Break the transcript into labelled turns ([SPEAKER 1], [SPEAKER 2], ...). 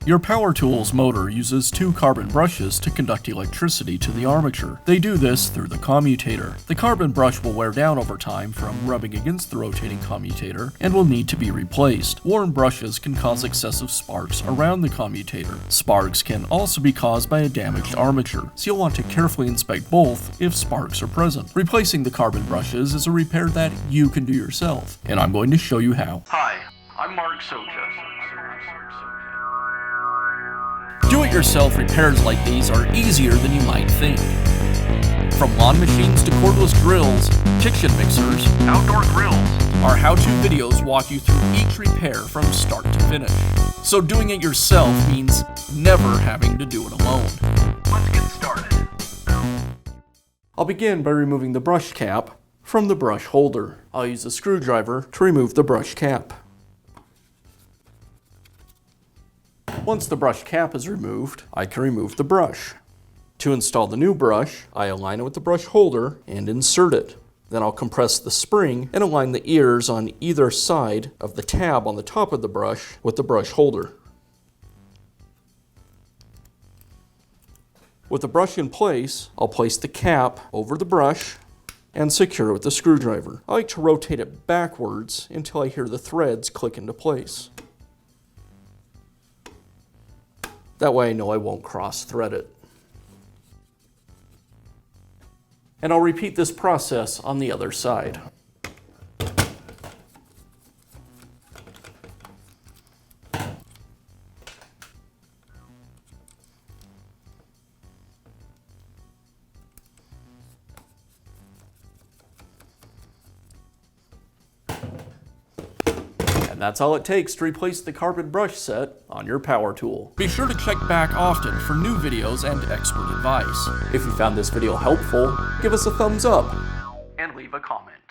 [SPEAKER 1] Your power tool's motor uses two carbon brushes to conduct electricity to the armature. They do this through the commutator. The carbon brush will wear down over time from rubbing against the rotating commutator and will need to be replaced. Worn brushes can cause excessive sparks around the commutator. Sparks can also be caused by a damaged armature, so you'll want to carefully inspect both if sparks are present. Replacing the carbon brushes is a repair that you can do yourself, and I'm going to show you how.
[SPEAKER 2] Hi, I'm Mark Socha.
[SPEAKER 1] Do-it-yourself repairs like these are easier than you might think. From lawn machines to cordless drills, kitchen mixers,
[SPEAKER 2] Outdoor grills.
[SPEAKER 1] our how-to videos walk you through each repair from start to finish. So doing it yourself means never having to do it alone.
[SPEAKER 2] Let's get started.
[SPEAKER 1] I'll begin by removing the brush cap from the brush holder. I'll use a screwdriver to remove the brush cap. Once the brush cap is removed, I can remove the brush. To install the new brush, I align it with the brush holder and insert it. Then I'll compress the spring and align the ears on either side of the tab on the top of the brush with the brush holder. With the brush in place, I'll place the cap over the brush and secure it with the screwdriver. I like to rotate it backwards until I hear the threads click into place. That way I know I won't cross-thread it. And I'll repeat this process on the other side. And that's all it takes to replace the carbon brush set on your power tool. Be sure to check back often for new videos and expert advice. If you found this video helpful, give us a thumbs up
[SPEAKER 2] And leave a comment.